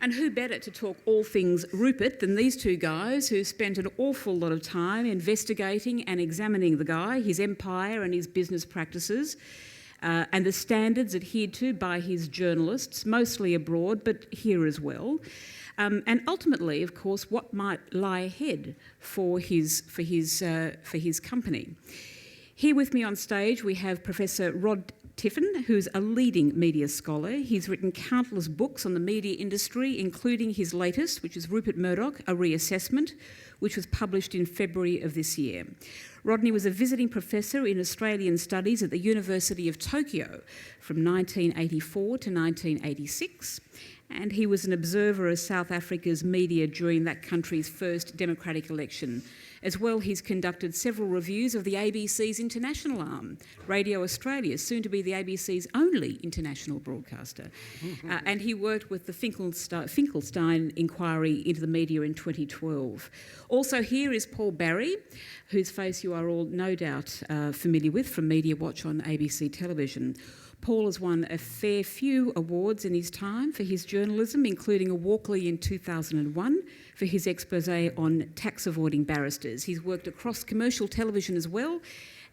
And who better to talk all things Rupert than these two guys who spent an awful lot of time investigating and examining the guy, his empire and his business practices, and the standards adhered to by his journalists, mostly abroad, but here as well. And ultimately, of course, what might lie ahead for his company. Here with me on stage we have Professor Rod Tiffin, who's a leading media scholar. He's written countless books on the media industry, including his latest, which is Rupert Murdoch, A Reassessment, which was published in February of this year. Rodney was a visiting professor in Australian Studies at the University of Tokyo from 1984 to 1986, and he was an observer of South Africa's media during that country's first democratic election. As well, he's conducted several reviews of the ABC's international arm, Radio Australia, soon to be the ABC's only international broadcaster. And he worked with the Finkelstein inquiry into the media in 2012. Also here is Paul Barry, whose face you are all no doubt familiar with from Media Watch on ABC television. Paul has won a fair few awards in his time for his journalism, including a Walkley in 2001 for his exposé on tax-avoiding barristers. He's worked across commercial television as well,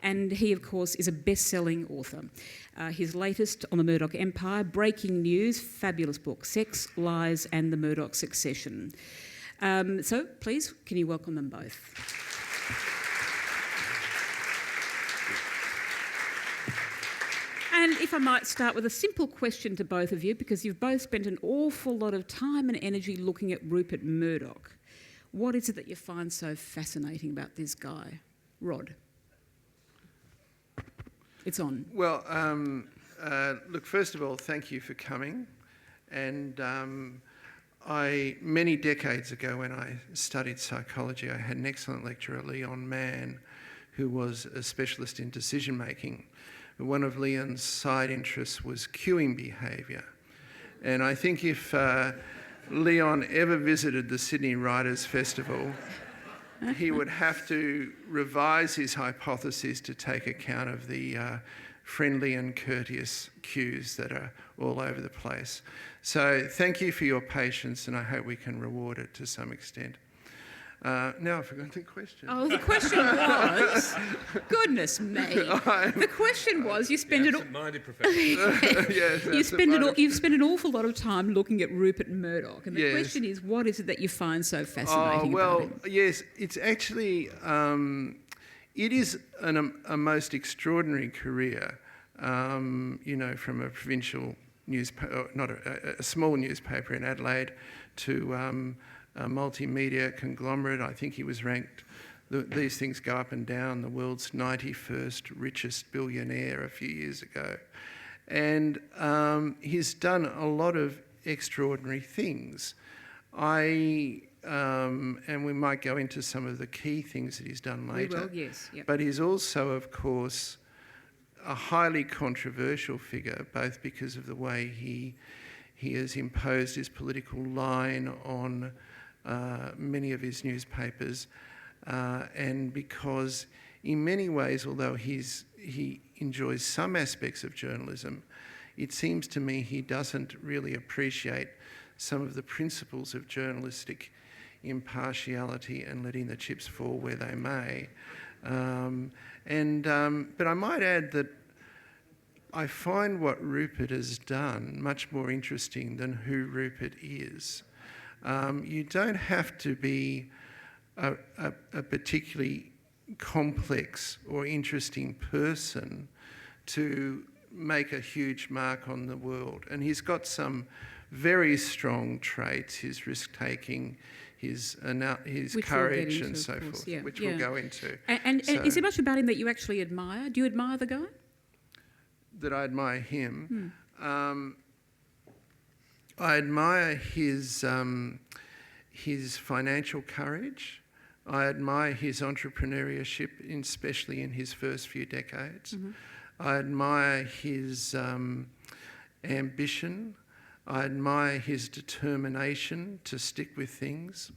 and he, of course, is a best-selling author. His latest, On the Murdoch Empire, Breaking News, fabulous book, Sex, Lies and the Murdoch Succession. So, please, can you welcome them both? And if I might start with a simple question to both of you, because you've both spent an awful lot of time and energy looking at Rupert Murdoch. What is it that you find so fascinating about this guy? Rod. It's on. Well, look, first of all, thank you for coming. And many decades ago when I studied psychology, I had an excellent lecturer, Leon Mann, who was a specialist in decision-making. One of Leon's side interests was queuing behaviour. And I think if Leon ever visited the Sydney Writers' Festival, he would have to revise his hypotheses to take account of the friendly and courteous queues that are all over the place. So thank you for your patience, and I hope we can reward it to some extent. Now I forgot the question. Oh, the question was, goodness me. The question was, you spend it all. Absent-minded professor. Yes, you've spent an awful lot of time looking at Rupert Murdoch, and the question is, what is it that you find so fascinating about him? Yes, it's actually it is a most extraordinary career. From a provincial newspaper, not a small newspaper in Adelaide, to a multimedia conglomerate. I think he was ranked, these things go up and down, the world's 91st richest billionaire a few years ago. And he's done a lot of extraordinary things. And we might go into some of the key things that he's done later. We will, yes. Yep. But he's also, of course, a highly controversial figure, both because of the way he has imposed his political line on many of his newspapers, and because in many ways, although he enjoys some aspects of journalism, it seems to me he doesn't really appreciate some of the principles of journalistic impartiality and letting the chips fall where they may. But I might add that I find what Rupert has done much more interesting than who Rupert is. You don't have to be a particularly complex or interesting person to make a huge mark on the world. And he's got some very strong traits, his risk-taking, his courage and so forth, which we'll go into. And is there much about him that you actually admire? Do you admire the guy? That I admire him? I admire his financial courage. I admire his entrepreneurship, especially in his first few decades. Mm-hmm. I admire his ambition. I admire his determination to stick with things.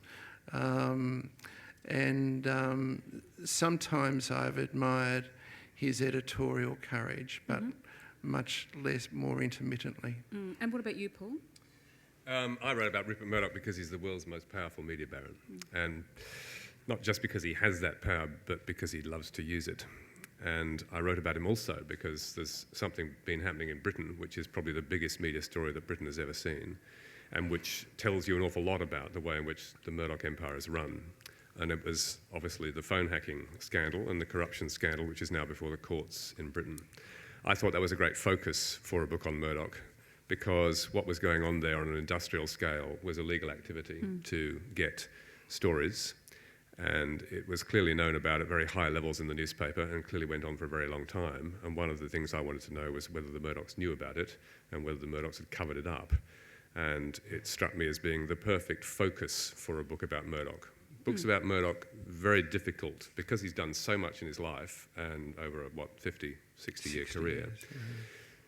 Sometimes I've admired his editorial courage, but much more intermittently. And what about you, Paul? I wrote about Rupert Murdoch because he's the world's most powerful media baron. And not just because he has that power, but because he loves to use it. And I wrote about him also because there's something been happening in Britain, which is probably the biggest media story that Britain has ever seen, and which tells you an awful lot about the way in which the Murdoch empire is run. And it was obviously the phone hacking scandal and the corruption scandal, which is now before the courts in Britain. I thought that was a great focus for a book on Murdoch, because what was going on there on an industrial scale was illegal activity to get stories. And it was clearly known about at very high levels in the newspaper and clearly went on for a very long time. And one of the things I wanted to know was whether the Murdochs knew about it and whether the Murdochs had covered it up. And it struck me as being the perfect focus for a book about Murdoch. Books about Murdoch, very difficult because he's done so much in his life and over a, 50, 60-year career. Years, yeah.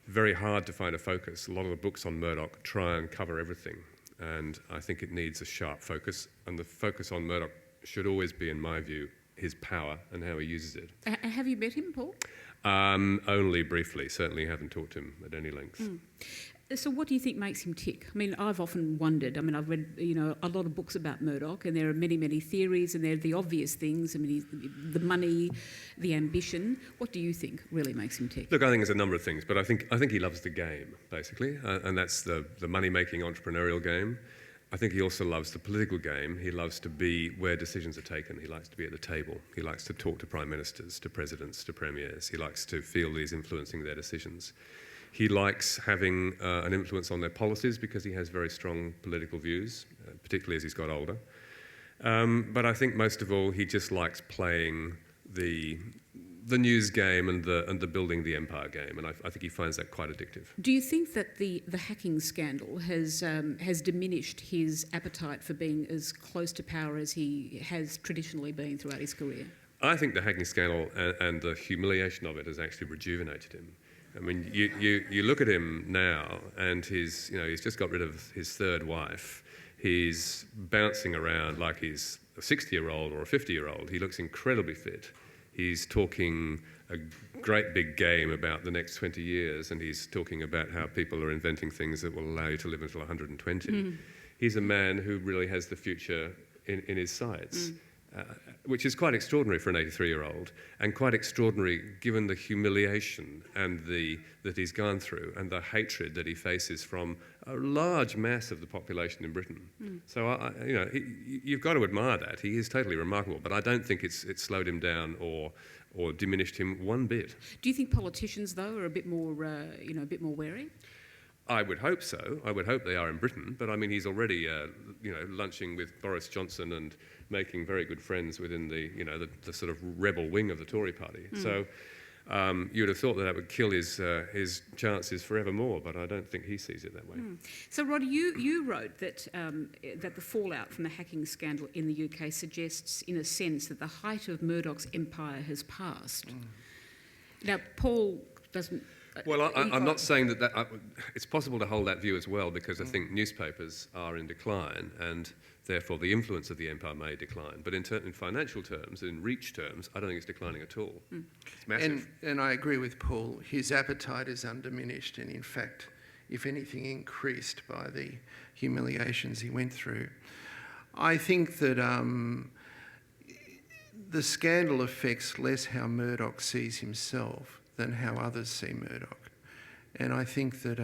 Very hard to find a focus. A lot of the books on Murdoch try and cover everything. And I think it needs a sharp focus. And the focus on Murdoch should always be, in my view, his power and how he uses it. Have you met him, Paul? Only briefly. Certainly haven't talked to him at any length. So what do you think makes him tick? I mean, I've often wondered. I mean, I've read, a lot of books about Murdoch, and there are many, many theories, and there are the obvious things. I mean, the money, the ambition. What do you think really makes him tick? Look, I think there's a number of things, but I think he loves the game, basically, and that's the money-making entrepreneurial game. I think he also loves the political game. He loves to be where decisions are taken. He likes to be at the table. He likes to talk to prime ministers, to presidents, to premiers. He likes to feel that he's influencing their decisions. He likes having an influence on their policies because he has very strong political views, particularly as he's got older. But I think most of all, he just likes playing the news game and the building the empire game, and I think he finds that quite addictive. Do you think that the hacking scandal has diminished his appetite for being as close to power as he has traditionally been throughout his career? I think the hacking scandal and the humiliation of it has actually rejuvenated him. I mean, you look at him now, and he's just got rid of his third wife. He's bouncing around like he's a 60-year-old or a 50-year-old. He looks incredibly fit. He's talking a great big game about the next 20 years, and he's talking about how people are inventing things that will allow you to live until 120. He's a man who really has the future in his sights. Which is quite extraordinary for an 83-year-old, and quite extraordinary given the humiliation and that he's gone through and the hatred that he faces from a large mass of the population in Britain. So, you've got to admire that. He is totally remarkable, but I don't think it's slowed him down or diminished him one bit. Do you think politicians, though, are a bit more wary? I would hope so. I would hope they are in Britain, but I mean, he's already, lunching with Boris Johnson and making very good friends within the sort of rebel wing of the Tory party. So you would have thought that would kill his chances forevermore, but I don't think he sees it that way. So, Rod, you wrote that the fallout from the hacking scandal in the UK suggests, in a sense, that the height of Murdoch's empire has passed. Now, Paul doesn't. Well, I'm not saying that it's possible to hold that view as well, because I think newspapers are in decline, and therefore the influence of the empire may decline. But in financial terms, in reach terms, I don't think it's declining at all. It's massive. And I agree with Paul. His appetite is undiminished, and in fact, if anything, increased by the humiliations he went through. I think that the scandal affects less how Murdoch sees himself than how others see Murdoch. And I think that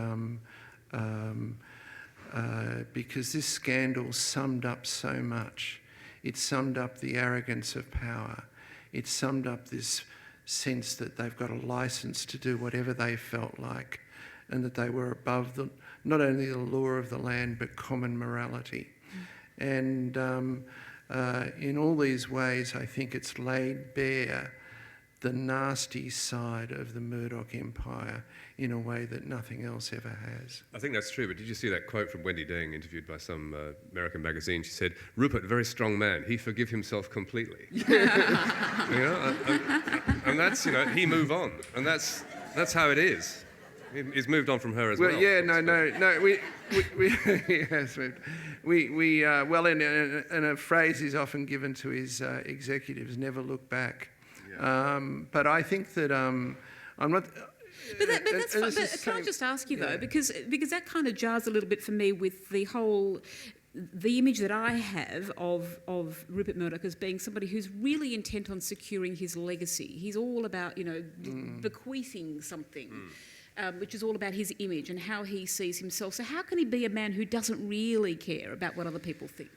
because this scandal summed up so much, it summed up the arrogance of power, it summed up this sense that they've got a license to do whatever they felt like, and that they were above not only the law of the land but common morality. And in all these ways, I think it's laid bare the nasty side of the Murdoch empire in a way that nothing else ever has. I think that's true, but did you see that quote from Wendy Deng, interviewed by some American magazine? She said, "Rupert, very strong man, he forgive himself completely." And that's, he move on, and that's how it is. He's moved on from her as well. Well, yeah, no. We yes, well, and a phrase is often given to his executives: "Never look back." Yeah. But I think that I'm not. But that's fine. But can I just ask you though, because that kind of jars a little bit for me with the image that I have of Rupert Murdoch as being somebody who's really intent on securing his legacy. He's all about, bequeathing something, which is all about his image and how he sees himself. So how can he be a man who doesn't really care about what other people think?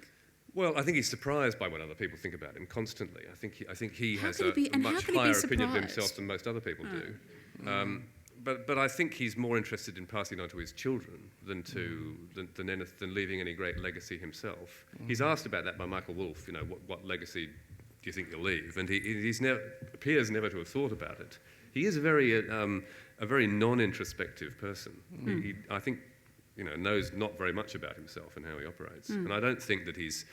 Well, I think he's surprised by what other people think about him constantly. I think he has a much higher opinion of himself than most other people do. But I think he's more interested in passing on to his children than leaving any great legacy himself. He's asked about that by Michael Wolff. What legacy do you think you'll leave? And he appears never to have thought about it. He is a very non-introspective person. I think knows not very much about himself and how he operates. And I don't think that he's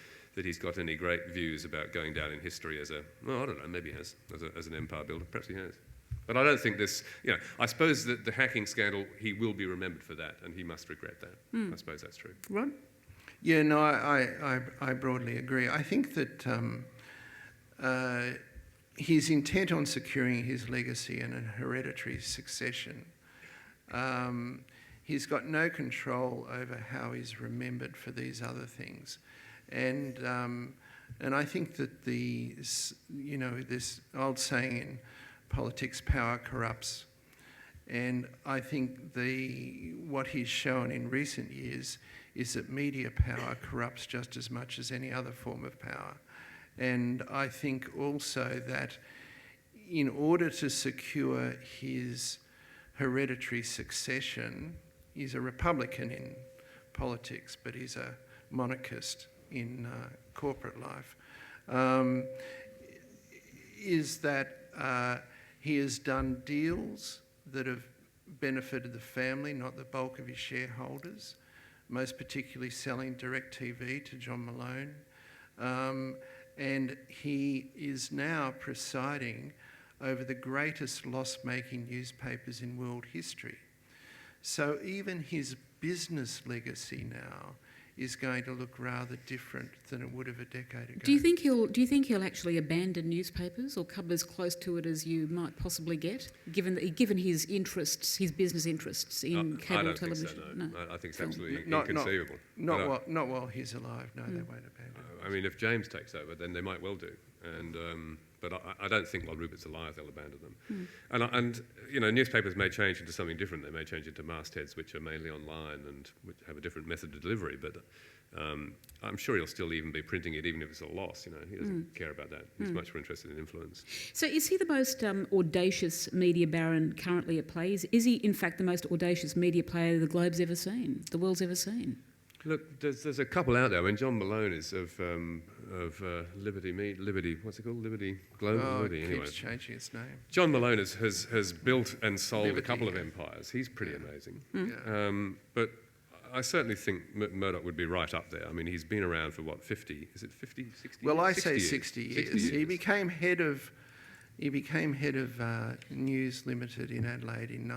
got any great views about going down in history as I don't know, maybe he has, as an empire builder. Perhaps he has. But I don't think this, I suppose that the hacking scandal, he will be remembered for that, and he must regret that. I suppose that's true. Rod? Yeah, no, I broadly agree. I think that his intent on securing his legacy and a hereditary succession, he's got no control over how he's remembered for these other things. And I think that this old saying in politics, power corrupts. And I think what he's shown in recent years is that media power corrupts just as much as any other form of power. And I think also that in order to secure his hereditary succession, he's a Republican in politics, but he's a monarchist in corporate life, is that he has done deals that have benefited the family, not the bulk of his shareholders, most particularly selling DirecTV to John Malone. And he is now presiding over the greatest loss-making newspapers in world history. So even his business legacy now is going to look rather different than it would have a decade ago. Do you think he'll actually abandon newspapers or come as close to it as you might possibly get, given his interests, his business interests in cable television? I don't think so, no. I think it's absolutely inconceivable. Not while he's alive. No, they won't abandon. I mean, if James takes over, then they might well do. And but I don't think while Rupert's alive they'll abandon them. And newspapers may change into something different. They may change into mastheads which are mainly online and which have a different method of delivery. But I'm sure he'll still even be printing it, even if it's a loss. He doesn't care about that. He's much more interested in influence. So is he the most audacious media baron currently at play? Is he, in fact, the most audacious media player the globe's ever seen, the world's ever seen? Look, there's a couple out there. I mean, John Malone is of Liberty. What's it called? Liberty Global. Oh, Liberty. it Anyway, keeps changing its name. John Malone has built and sold a couple of empires. He's pretty amazing. But I certainly think Murdoch would be right up there. I mean, he's been around for what, 50? Is it 50, 60? Well, I 60 say years. 60 years. 60 years. He became head of News Limited in Adelaide in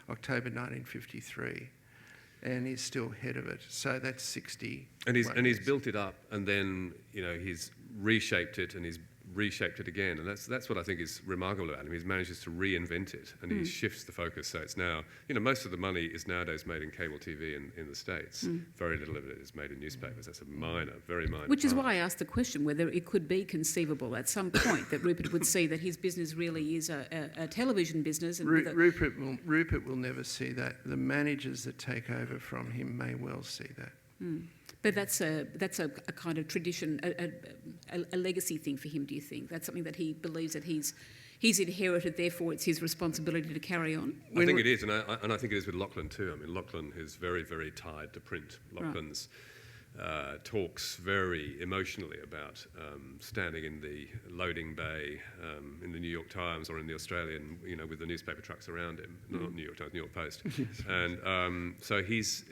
October 1953. And he's still head of it, so that's 60. And he's built it up, and then he's reshaped it, and he's reshaped it again, and that's what I think is remarkable about him. He manages to reinvent it, and he shifts the focus. So it's now, most of the money is nowadays made in cable TV in the States. Very little of it is made in newspapers. That's a very minor. Which is why I asked the question whether it could be conceivable at some point that Rupert would see that his business really is a television business. And Rupert will never see that. The managers that take over from him may well see that. But that's a kind of tradition, a legacy thing for him, do you think? That's something that he believes that he's inherited, therefore it's his responsibility to carry on? I think it is, and I think it is with Lachlan too. I mean, Lachlan is very, very tied to print. Lachlan's talks very emotionally about standing in the loading bay in the New York Times or in the Australian, with the newspaper trucks around him. Not New York Times, New York Post. And so he's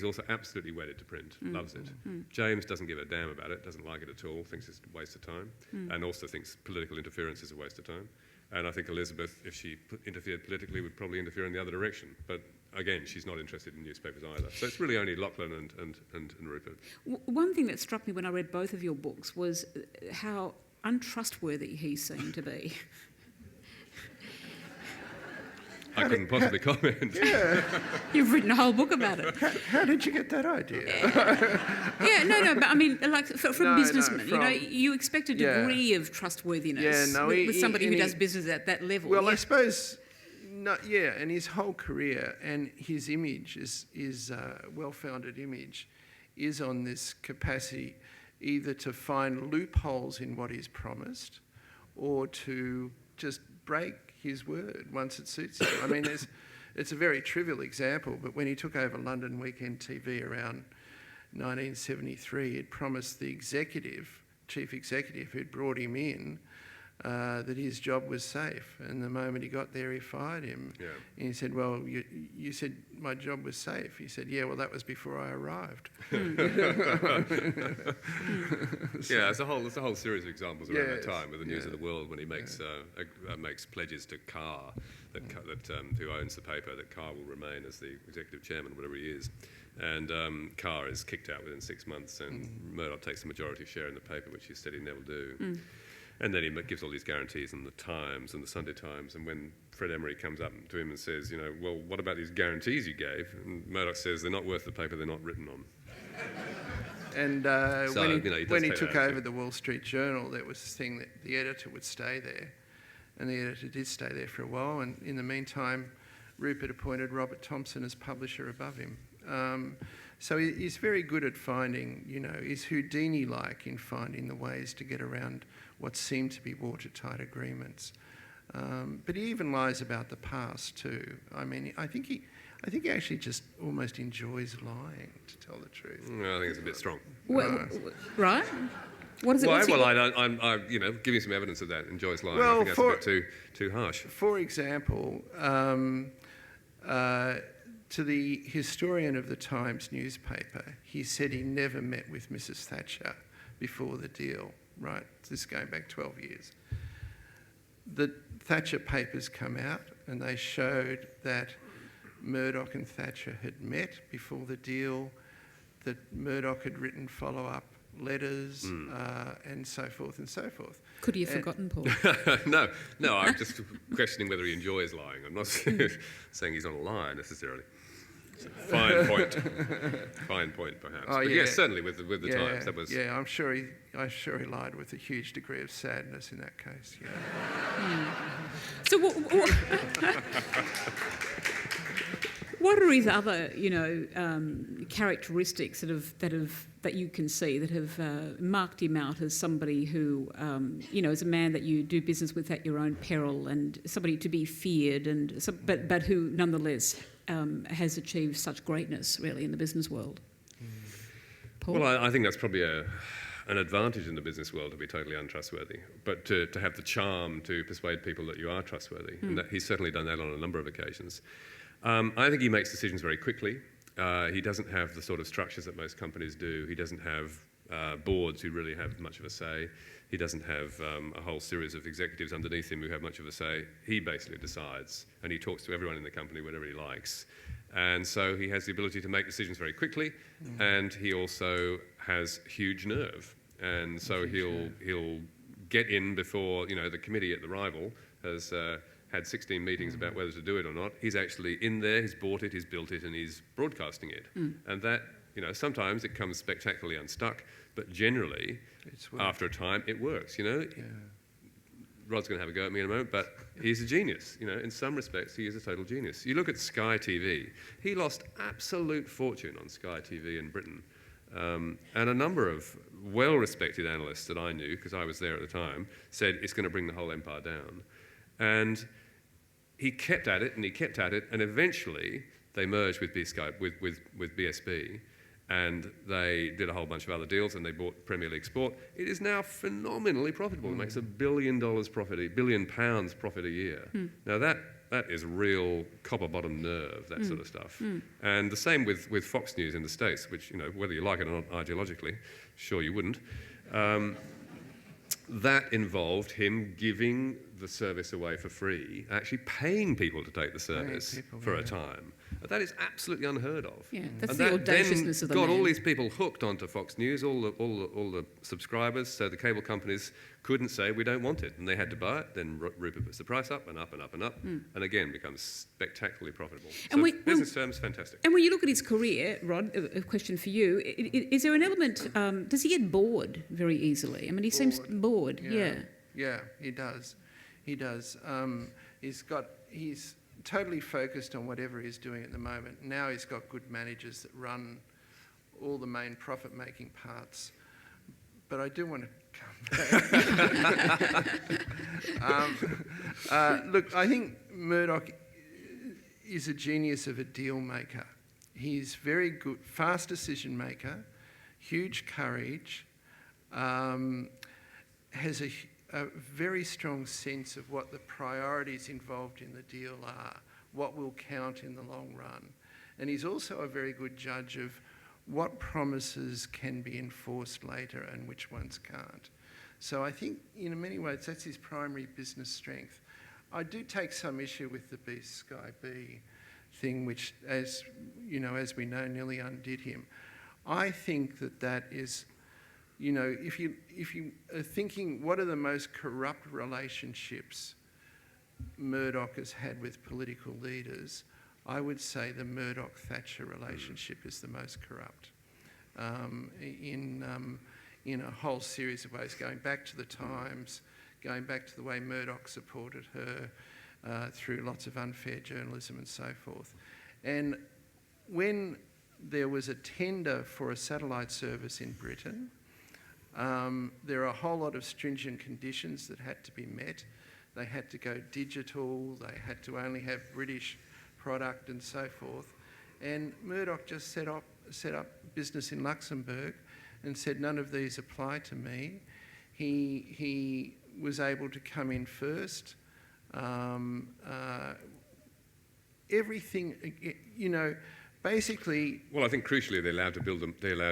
also absolutely wedded to print, loves it. James doesn't give a damn about it, doesn't like it at all, thinks it's a waste of time, and also thinks political interference is a waste of time. And I think Elizabeth, if she interfered politically, would probably interfere in the other direction. But again, she's not interested in newspapers either. So it's really only Lachlan and Rupert. One thing that struck me when I read both of your books was how untrustworthy he seemed to be. I couldn't possibly comment. Yeah. You've written a whole book about it. How did you get that idea? Yeah, no, but I mean, like from businessmen, from- you expect a degree of trustworthiness with somebody who does business at that level. Well, I suppose, and his whole career and his image is well-founded image is on this capacity either to find loopholes in what he's promised or to just break his word once it suits him. I mean, it's a very trivial example, but when he took over London Weekend TV around 1973, he'd promised the chief executive who'd brought him in that his job was safe. And the moment he got there, he fired him. Yeah. And he said, well, you said my job was safe. He said, yeah, well, that was before I arrived. Yeah, there's a whole series of examples around that time with the News of the World when he makes pledges to Carr, who owns the paper, that Carr will remain as the executive chairman, whatever he is. And Carr is kicked out within 6 months, and Murdoch takes the majority share in the paper, which he said he'd never do. And then he gives all these guarantees in the Times and the Sunday Times. And when Fred Emery comes up to him and says, well, what about these guarantees you gave? And Murdoch says, they're not worth the paper they're not written on. And when he took over the Wall Street Journal, there was this thing that the editor would stay there. And the editor did stay there for a while. And in the meantime, Rupert appointed Robert Thompson as publisher above him. So he's very good at finding, he's Houdini-like in finding the ways to get around what seem to be watertight agreements. But he even lies about the past too. I mean, I think he actually just almost enjoys lying, to tell the truth. I think it's a bit strong. Right? What is it? I'm giving some evidence of that. Enjoys lying. Well, I think that's a bit too harsh. For example, to the historian of the Times newspaper, he said he never met with Mrs. Thatcher before the deal, right? This is going back 12 years. The Thatcher papers come out and they showed that Murdoch and Thatcher had met before the deal, that Murdoch had written follow-up letters and so forth and so forth. Could he have forgotten, Paul? No, I'm just questioning whether he enjoys lying. I'm not saying he's not a liar necessarily. Fine point, perhaps. Oh, but yes, certainly with the Times, that was. Yeah, I'm sure he lied with a huge degree of sadness in that case. Yeah. So what are his other, characteristics that you can see that have marked him out as somebody who, is a man that you do business with at your own peril, and somebody to be feared, but who nonetheless has achieved such greatness, really, in the business world? Paul? Well, I think that's probably an advantage in the business world, to be totally untrustworthy, but to have the charm to persuade people that you are trustworthy. And he's certainly done that on a number of occasions. I think he makes decisions very quickly. He doesn't have the sort of structures that most companies do. He doesn't have boards who really have much of a say. He doesn't have a whole series of executives underneath him who have much of a say. He basically decides, and he talks to everyone in the company whenever he likes. And so he has the ability to make decisions very quickly, and he also has huge nerve. And so he'll get in before, the committee at the rival has had 16 meetings about whether to do it or not. He's actually in there, he's bought it, he's built it, and he's broadcasting it. And that, sometimes it comes spectacularly unstuck, but generally, after a time, it works, Rod's going to have a go at me in a moment, but he's a genius. In some respects, he is a total genius. You look at Sky TV. He lost absolute fortune on Sky TV in Britain. And a number of well-respected analysts that I knew, because I was there at the time, said it's going to bring the whole empire down. And he kept at it, and he kept at it, and eventually they merged with BSB, and they did a whole bunch of other deals, and they bought Premier League Sport. It is now phenomenally profitable. It makes £1 billion profit, £1 billion profit a year. Now that is real copper-bottom nerve, that sort of stuff. And the same with Fox News in the States, which, whether you like it or not ideologically, sure you wouldn't, that involved him giving the service away for free, actually paying people to take the service for a time. That is absolutely unheard of. Yeah, that's and the that audaciousness then of the got man. all these people hooked onto Fox News, all the subscribers, so the cable companies couldn't say we don't want it, and they had to buy it. Then Rupert puts the price up and up and up and up, and again becomes spectacularly profitable. And So business terms, fantastic. And when you look at his career, Rod, a question for you, is there an element, does he get bored very easily? I mean, he seems bored, yeah. Yeah, he does. He does. He's totally focused on whatever he's doing at the moment. Now he's got good managers that run all the main profit-making parts. But I do want to come back. Look, I think Murdoch is a genius of a deal maker. He's very good, fast decision maker, huge courage, has a very strong sense of what the priorities involved in the deal are, what will count in the long run. And he's also a very good judge of what promises can be enforced later and which ones can't. So I think in many ways that's his primary business strength. I do take some issue with the B Sky B thing, which, as you know, as we know, nearly undid him. I think that is, you know, if you are thinking what are the most corrupt relationships Murdoch has had with political leaders, I would say the Murdoch-Thatcher relationship is the most corrupt in a whole series of ways, going back to the Times, going back to the way Murdoch supported her through lots of unfair journalism and so forth. And when there was a tender for a satellite service in Britain, there are a whole lot of stringent conditions that had to be met. They had to go digital, they had to only have British product and so forth. And Murdoch just set up business in Luxembourg and said, none of these apply to me. He was able to come in first. Everything, you know, basically. Well, I think crucially they allowed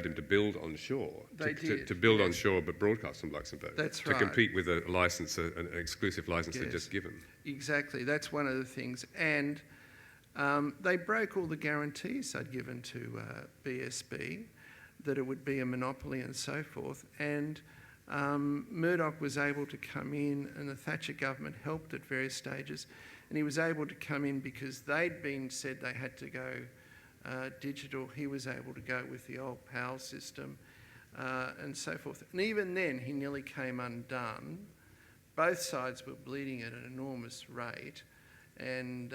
him to build on shore. They did. To build on shore, but broadcast from Luxembourg. That's right. To compete with a license, an exclusive license they'd just given. Exactly. That's one of the things. And they broke all the guarantees they'd given to BSB, that it would be a monopoly and so forth. And Murdoch was able to come in, and the Thatcher government helped at various stages. And he was able to come in because they'd been said they had to go digital. He was able to go with the old PAL system and so forth. And even then, he nearly came undone. Both sides were bleeding at an enormous rate. And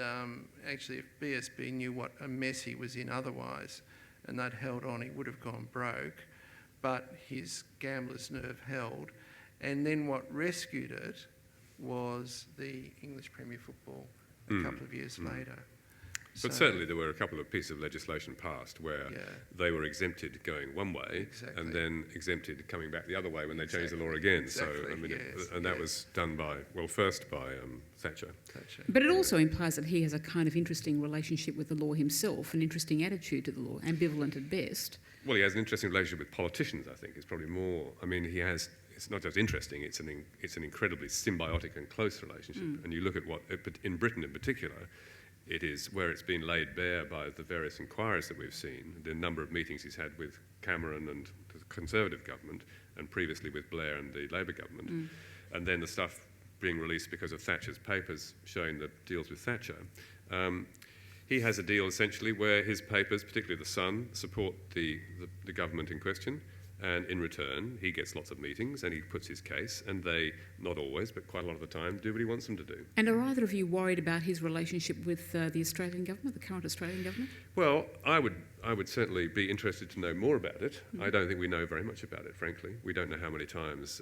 actually, if BSB knew what a mess he was in otherwise, and they'd held on, he would have gone broke. But his gambler's nerve held. And then what rescued it was the English Premier Football a couple of years later. But certainly there were a couple of pieces of legislation passed where they were exempted going one way and then exempted coming back the other way when they changed the law again. So, I mean, that was done first by Thatcher. But it also implies that he has a kind of interesting relationship with the law himself, an interesting attitude to the law, ambivalent at best. Well, he has an interesting relationship with politicians, I think. It's probably more, I mean, it's not just interesting, it's an incredibly symbiotic and close relationship. And you look at what, in Britain in particular, it is where it's been laid bare by the various inquiries that we've seen, the number of meetings he's had with Cameron and the Conservative government, and previously with Blair and the Labour government, and then the stuff being released because of Thatcher's papers showing the deals with Thatcher. He has a deal essentially where his papers, particularly The Sun, support the government in question, and in return he gets lots of meetings and he puts his case, and they, not always but quite a lot of the time, do what he wants them to do. And are either of you worried about his relationship with the Australian government, the current Australian government? Well, I would certainly be interested to know more about it. I don't think we know very much about it, frankly. We don't know how many times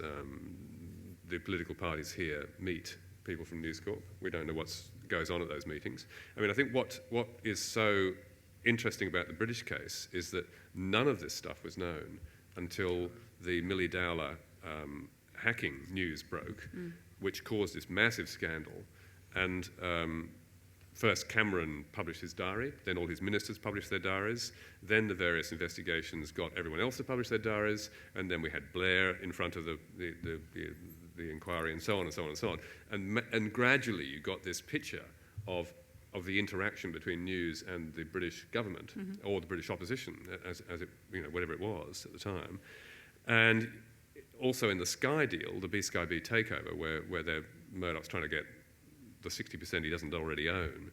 the political parties here meet people from News Corp. We don't know what goes on at those meetings. I mean, I think what is so interesting about the British case is that none of this stuff was known until the Millie Dowler hacking news broke, which caused this massive scandal. And first Cameron published his diary, then all his ministers published their diaries, then the various investigations got everyone else to publish their diaries, and then we had Blair in front of the inquiry, and so on and so on and so on. And gradually you got this picture of of the interaction between news and the British government or the British opposition, as it, whatever it was at the time. And also in the Sky deal, the B Sky B takeover, where Murdoch's trying to get the 60% he doesn't already own,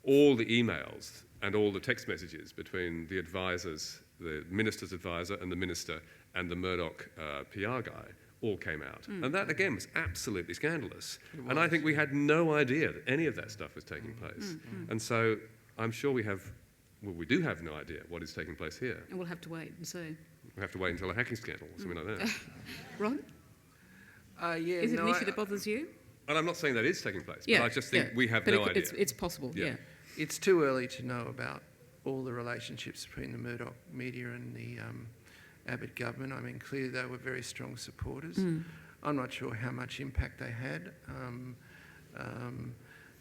all the emails and all the text messages between the advisors, the minister's advisor and the minister and the Murdoch PR guy all came out. And that, again, was absolutely scandalous. And I think we had no idea that any of that stuff was taking place. And so I'm sure we do have no idea what is taking place here. And we'll have to wait and see. We'll have to wait until a hacking scandal or something like that. Rod? Is it an issue that bothers you? And I'm not saying that is taking place, but I just think we have no idea. It's possible, yeah. It's too early to know about all the relationships between the Murdoch media and the Abbott government. I mean, clearly they were very strong supporters. I'm not sure how much impact they had.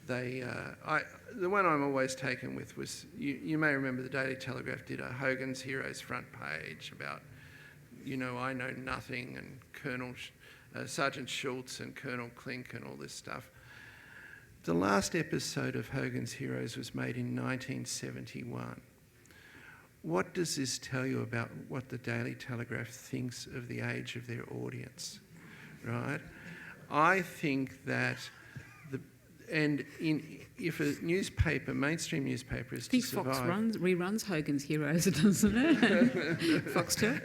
The one I'm always taken with was, you may remember the Daily Telegraph did a Hogan's Heroes front page about, I know nothing, and Sergeant Schultz and Colonel Klink and all this stuff. The last episode of Hogan's Heroes was made in 1971. What does this tell you about what the Daily Telegraph thinks of the age of their audience, right? I think that if a newspaper, mainstream newspaper, is to survive... Fox reruns Hogan's Heroes, doesn't it? Fox too.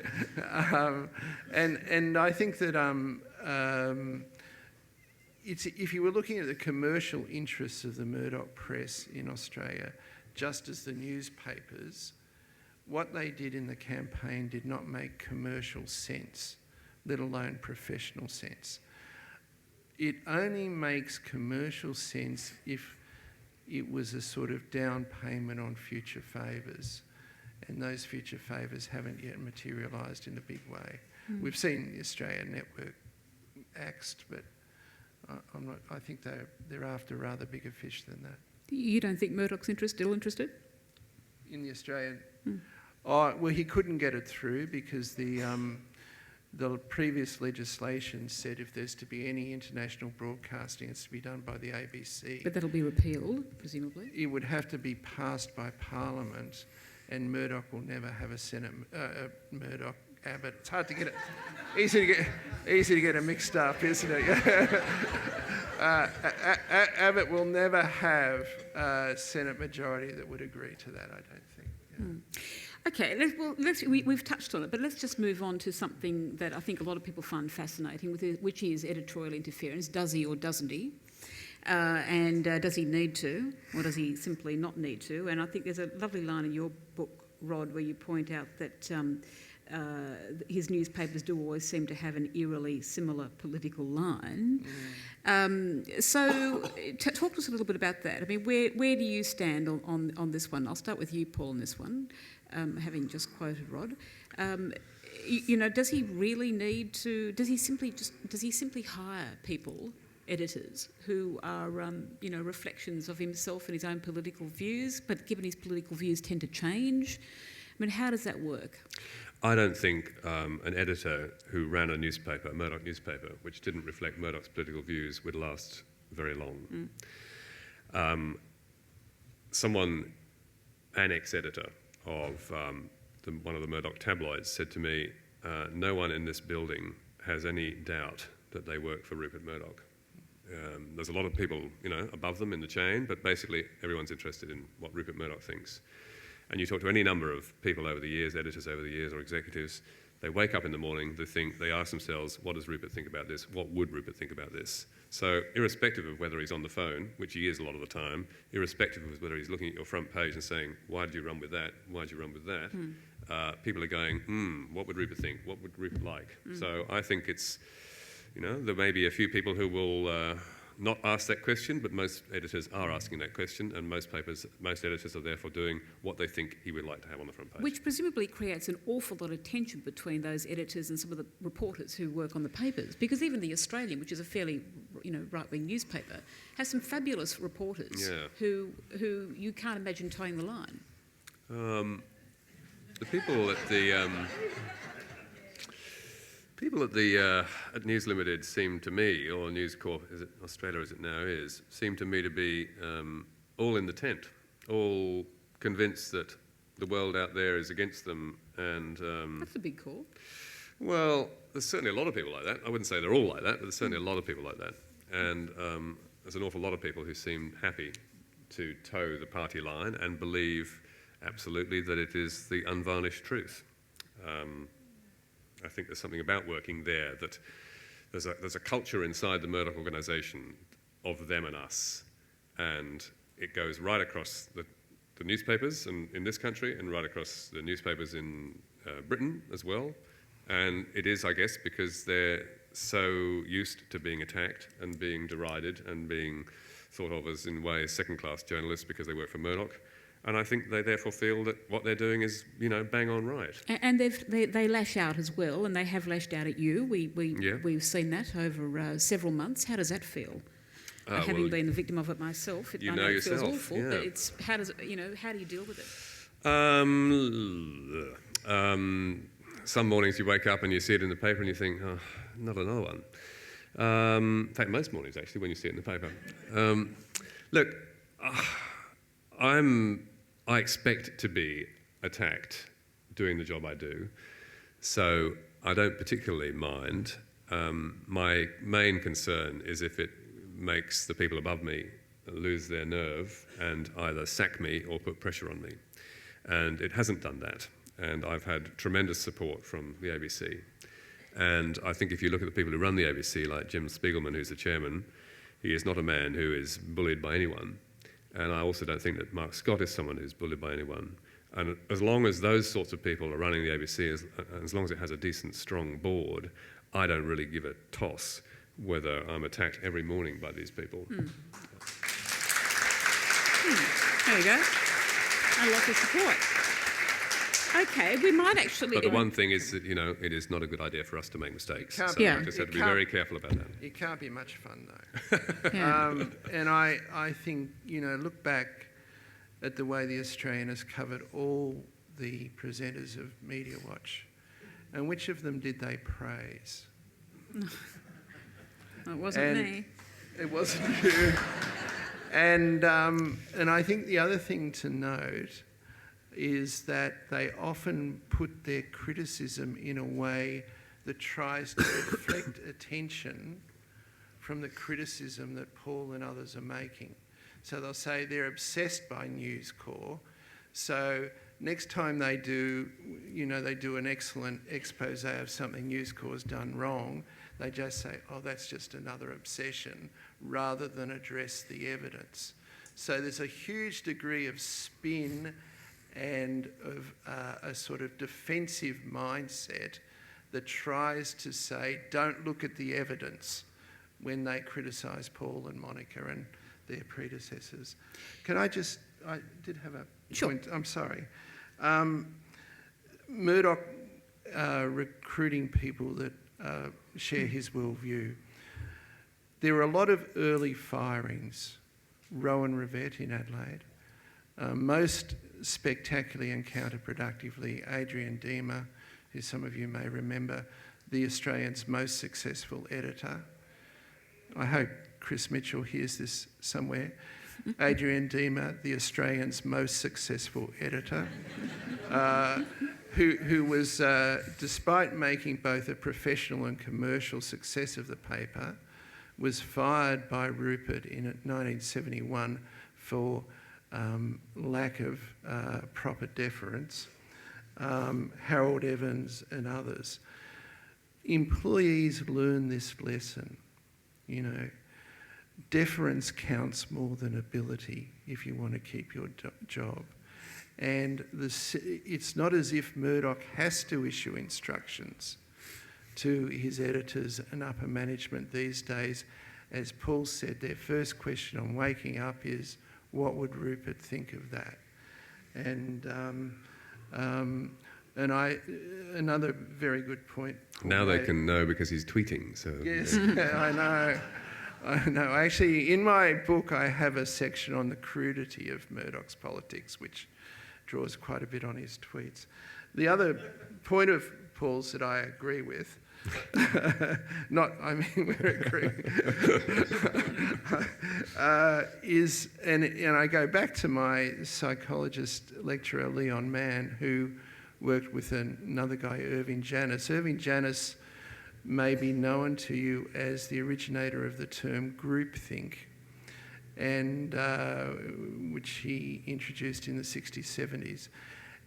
And I think that if you were looking at the commercial interests of the Murdoch press in Australia, just as the newspapers, what they did in the campaign did not make commercial sense, let alone professional sense. It only makes commercial sense if it was a sort of down payment on future favours, and those future favours haven't yet materialised in a big way. We've seen the Australian network axed, but I think they're after rather bigger fish than that. You don't think Murdoch's still interested? In the Australian... well, he couldn't get it through because the previous legislation said if there's to be any international broadcasting, it's to be done by the ABC. But that'll be repealed, presumably? It would have to be passed by Parliament, and Murdoch will never have a Senate... Murdoch, Abbott... It's hard to get it... Easy to get it mixed up, isn't it? Abbott will never have a Senate majority that would agree to that, I don't think. Yeah. Okay, we've touched on it, but let's just move on to something that I think a lot of people find fascinating, which is editorial interference. Does he or doesn't he? And does he need to, or does he simply not need to? And I think there's a lovely line in your book, Rod, where you point out that his newspapers do always seem to have an eerily similar political line. So talk to us a little bit about that. I mean, where do you stand on this one? I'll start with you, Paul, on this one, having just quoted Rod. Does he really need to? Does he simply hire people, editors, who are reflections of himself and his own political views? But given his political views tend to change, I mean, how does that work? I don't think an editor who ran a newspaper, a Murdoch newspaper, which didn't reflect Murdoch's political views, would last very long. An ex-editor of one of the Murdoch tabloids said to me, no one in this building has any doubt that they work for Rupert Murdoch. There's a lot of people, above them in the chain, but basically everyone's interested in what Rupert Murdoch thinks. And you talk to any number of people over the years, editors over the years or executives, they wake up in the morning, they ask themselves, what does Rupert think about this? What would Rupert think about this? So irrespective of whether he's on the phone, which he is a lot of the time, irrespective of whether he's looking at your front page and saying, why did you run with that? Why did you run with that? People are going, what would Rupert think? What would Rupert like? So I think it's, there may be a few people who will not ask that question, but most editors are asking that question, and most editors are therefore doing what they think he would like to have on the front page. Which presumably creates an awful lot of tension between those editors and some of the reporters who work on the papers, because even the Australian, which is a fairly right-wing newspaper, has some fabulous reporters who you can't imagine towing the line. The people at the at News Limited seem to me, or News Corp, is it Australia as it now is, seem to me to be all in the tent, all convinced that the world out there is against them. And That's a big call. well, there's certainly a lot of people like that. I wouldn't say they're all like that, but there's certainly a lot of people like that. And there's an awful lot of people who seem happy to toe the party line and believe absolutely that it is the unvarnished truth. I think there's something about working there that there's a culture inside the Murdoch organisation of them and us, and it goes right across the newspapers in this country and right across the newspapers in Britain as well. And it is, I guess, because they're so used to being attacked and being derided and being thought of as, in ways, second-class journalists because they work for Murdoch. And I think they therefore feel that what they're doing is, bang on right. And they lash out as well, and they have lashed out at you. We've seen that over several months. How does that feel? Having been the victim of it myself, I know it feels awful. Yeah. But how do you deal with it? Some mornings you wake up and you see it in the paper and you think, oh, not another one. In fact, most mornings actually when you see it in the paper. Look, I expect to be attacked doing the job I do, so I don't particularly mind. My main concern is if it makes the people above me lose their nerve and either sack me or put pressure on me. And it hasn't done that. And I've had tremendous support from the ABC. And I think if you look at the people who run the ABC, like Jim Spiegelman, who's the chairman, he is not a man who is bullied by anyone. And I also don't think that Mark Scott is someone who's bullied by anyone. And as long as those sorts of people are running the ABC, as long as it has a decent, strong board, I don't really give a toss whether I'm attacked every morning by these people. There you go. I love the support. Okay, we might actually... But the one thing is that, it is not a good idea for us to make mistakes. So Yeah. I just have to be very careful about that. It can't be much fun, though. Yeah. And I think, look back at the way the Australian has covered all the presenters of Media Watch, and which of them did they praise? It wasn't me. It wasn't you. And I think the other thing to note is that they often put their criticism in a way that tries to deflect attention from the criticism that Paul and others are making. So they'll say they're obsessed by News Corp. So next time they do, they do an excellent expose of something News Corp's done wrong, they just say, oh, that's just another obsession, rather than address the evidence. So there's a huge degree of spin and of a sort of defensive mindset that tries to say, don't look at the evidence when they criticise Paul and Monica and their predecessors. I did have a point. I'm sorry. Murdoch recruiting people that share his worldview. There were a lot of early firings. Rowan Rivett in Adelaide. Most spectacularly and counterproductively, Adrian Deemer, who some of you may remember, the Australian's most successful editor. I hope Chris Mitchell hears this somewhere. Adrian Deemer, the Australian's most successful editor, who was, despite making both a professional and commercial success of the paper, was fired by Rupert in 1971 for lack of proper deference. Harold Evans and others. Employees learn this lesson, Deference counts more than ability if you want to keep your job. And it's not as if Murdoch has to issue instructions to his editors and upper management these days. As Paul said, their first question on waking up is, what would Rupert think of that? And another very good point. Paul Now they made. can know because he's tweeting. So Yes, I know. Actually, in my book, I have a section on the crudity of Murdoch's politics, which draws quite a bit on his tweets. The other point of Paul's that I agree with we're agreeing. And I go back to my psychologist lecturer, Leon Mann, who worked with another guy, Irving Janis. Irving Janis may be known to you as the originator of the term groupthink, and which he introduced in the 60s, 70s.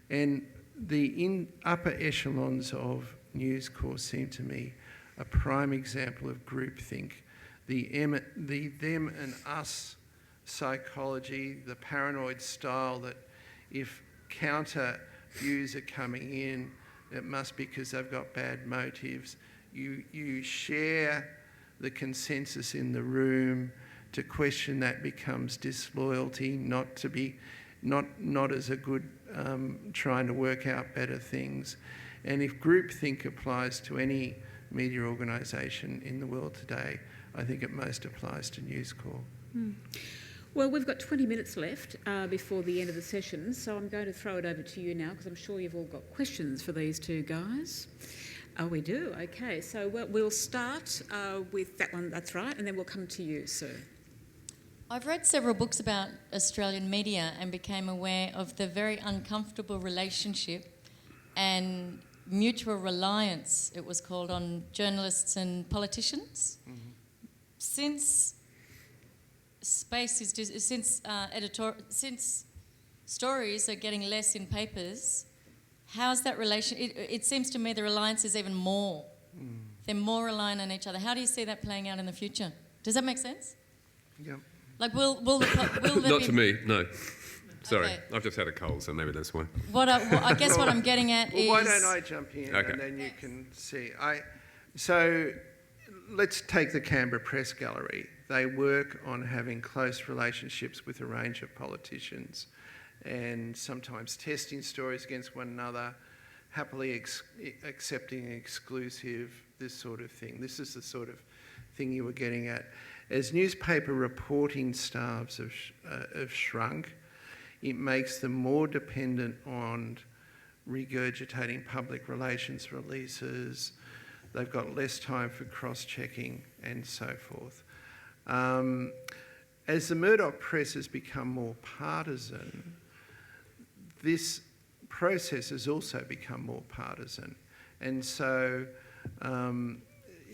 And the upper echelons of News Corps seem to me a prime example of groupthink. The them and us psychology, the paranoid style that if counter views are coming in, it must be because they've got bad motives. You share the consensus in the room. To question that becomes disloyalty, not as a good trying to work out better things. And if groupthink applies to any media organisation in the world today, I think it most applies to News Corps. Well, we've got 20 minutes left before the end of the session, so I'm going to throw it over to you now because I'm sure you've all got questions for these two guys. Oh, we do? Okay, so we'll start with that one, that's right, and then we'll come to you, sir. I've read several books about Australian media and became aware of the very uncomfortable relationship and mutual reliance, it was called, on journalists and politicians. Mm-hmm. Since stories are getting less in papers, how's that relation? It seems to me the reliance is even more. They're more reliant on each other. How do you see that playing out in the future? Does that make sense? Yeah. Like, will Not to me, no. Sorry, Okay. I've just had a cold, so maybe that's why. I guess what I'm getting at is... Why don't I jump in and then you can see. So let's take the Canberra Press Gallery. They work on having close relationships with a range of politicians and sometimes testing stories against one another, happily accepting exclusive, this sort of thing. This is the sort of thing you were getting at. As newspaper reporting staffs have shrunk, it makes them more dependent on regurgitating public relations releases. They've got less time for cross-checking and so forth. As the Murdoch press has become more partisan, this process has also become more partisan. And so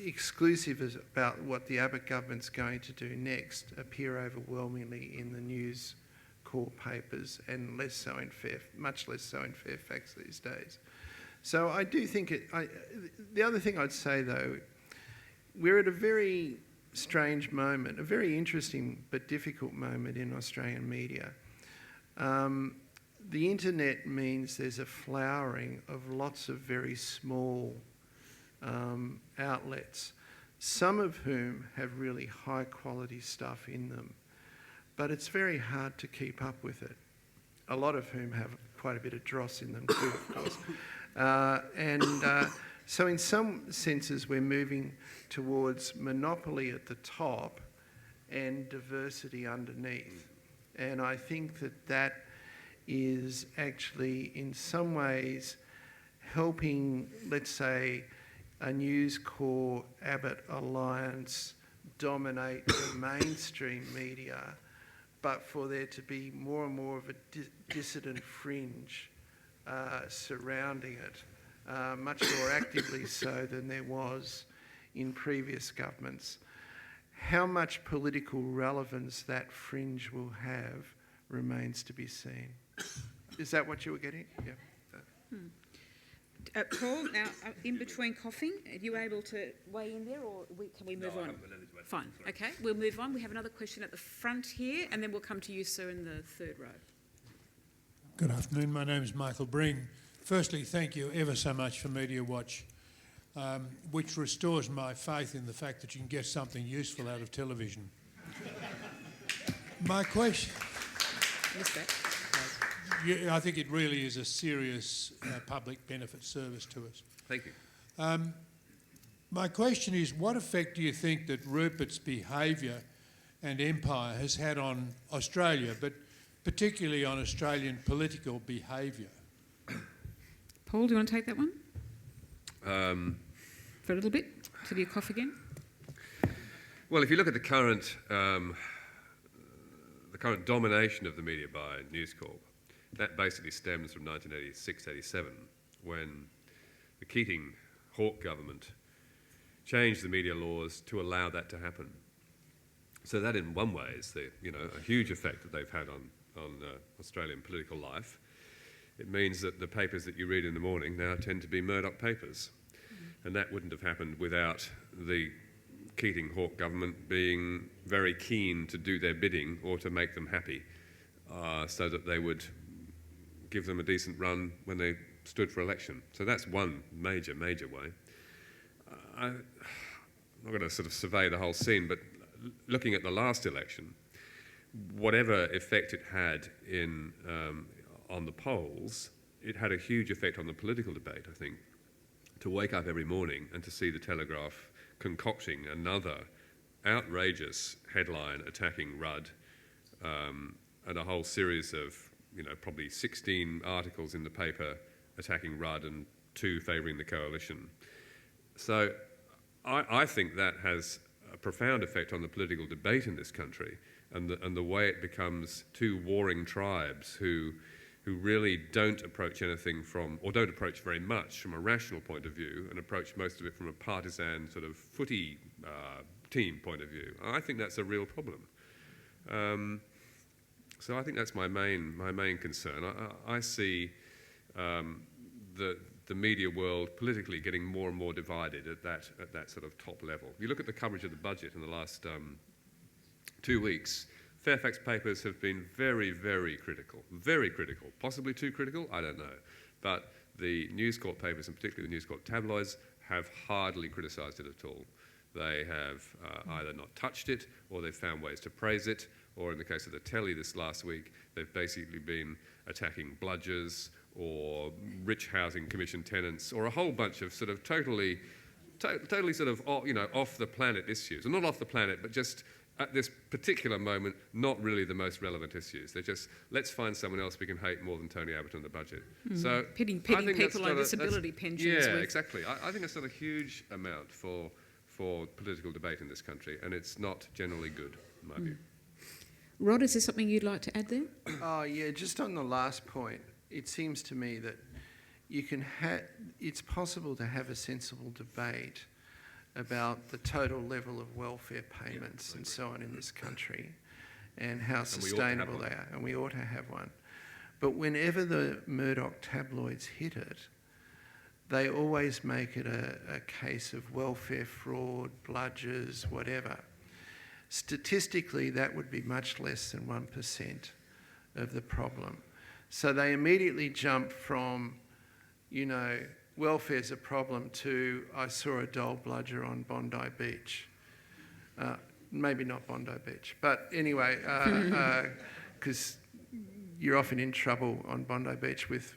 exclusive about what the Abbott government's going to do next appear overwhelmingly in the News Corps papers and less so in much less so in Fairfax these days. So I do think the other thing I'd say though, we're at a very strange moment, a very interesting but difficult moment in Australian media. The internet means there's a flowering of lots of very small outlets, some of whom have really high quality stuff in them, but it's very hard to keep up with it. A lot of whom have quite a bit of dross in them too, of course. So in some senses we're moving towards monopoly at the top and diversity underneath. And I think that is actually in some ways helping, let's say, a News Corps Abbott alliance dominate the mainstream media, but for there to be more and more of a dissident fringe surrounding it, much more actively so than there was in previous governments. How much political relevance that fringe will have remains to be seen. Is that what you were getting? Yeah. Paul, now, in between coughing, are you able to weigh in there or can we move on? Fine, okay, we'll move on. We have another question at the front here and then we'll come to you, sir, in the third row. Good afternoon, my name is Michael Breen. Firstly, thank you ever so much for Media Watch, which restores my faith in the fact that you can get something useful out of television. My question... Missed that. I think it really is a serious public benefit service to us. Thank you. My question is, what effect do you think that Rupert's behaviour and empire has had on Australia, but particularly on Australian political behaviour? Paul, do you want to take that one? for a little bit till you cough again? Well, if you look at the current domination of the media by News Corp, that basically stems from 1986-87, when the Keating-Hawke government changed the media laws to allow that to happen. So that, in one way, is a huge effect that they've had on Australian political life. It means that the papers that you read in the morning now tend to be Murdoch papers, and that wouldn't have happened without the Keating-Hawke government being very keen to do their bidding or to make them happy, so that they would give them a decent run when they stood for election. So that's one major way. I'm not going to sort of survey the whole scene, but looking at the last election, whatever effect it had on the polls, it had a huge effect on the political debate, I think. To wake up every morning and to see the Telegraph concocting another outrageous headline attacking Rudd, and a whole series of, probably 16 articles in the paper attacking Rudd and 2 favouring the coalition. So I think that has a profound effect on the political debate in this country, and the way it becomes 2 warring tribes who really don't approach anything don't approach very much from a rational point of view, and approach most of it from a partisan sort of footy team point of view. I think that's a real problem. So I think that's my main concern. I see the media world politically getting more and more divided at that sort of top level. If you look at the coverage of the budget in the last 2 weeks, Fairfax papers have been very, very critical, possibly too critical, I don't know. But the News Corp papers, and particularly the News Corp tabloids, have hardly criticised it at all. They have either not touched it, or they've found ways to praise it, or in the case of the telly this last week, they've basically been attacking bludgers or rich housing commission tenants, or a whole bunch of sort of totally sort of off the planet issues. Or not off the planet, but just at this particular moment, not really the most relevant issues. They're just, let's find someone else we can hate more than Tony Abbott on the budget. So Pitting people on disability pensions. Yeah, exactly. I think it's not a huge amount for political debate in this country, and it's not generally good, in my view. Rod, is there something you'd like to add there? Oh, yeah, just on the last point, it seems to me that it's possible to have a sensible debate about the total level of welfare payments and so on in this country, and how sustainable they are, and we ought to have one. But whenever the Murdoch tabloids hit it, they always make it a case of welfare fraud, bludgers, whatever. Statistically, that would be much less than 1% of the problem. So they immediately jump from, welfare's a problem, to I saw a doll bludger on Bondi Beach. Maybe not Bondi Beach, but anyway, because you're often in trouble on Bondi Beach with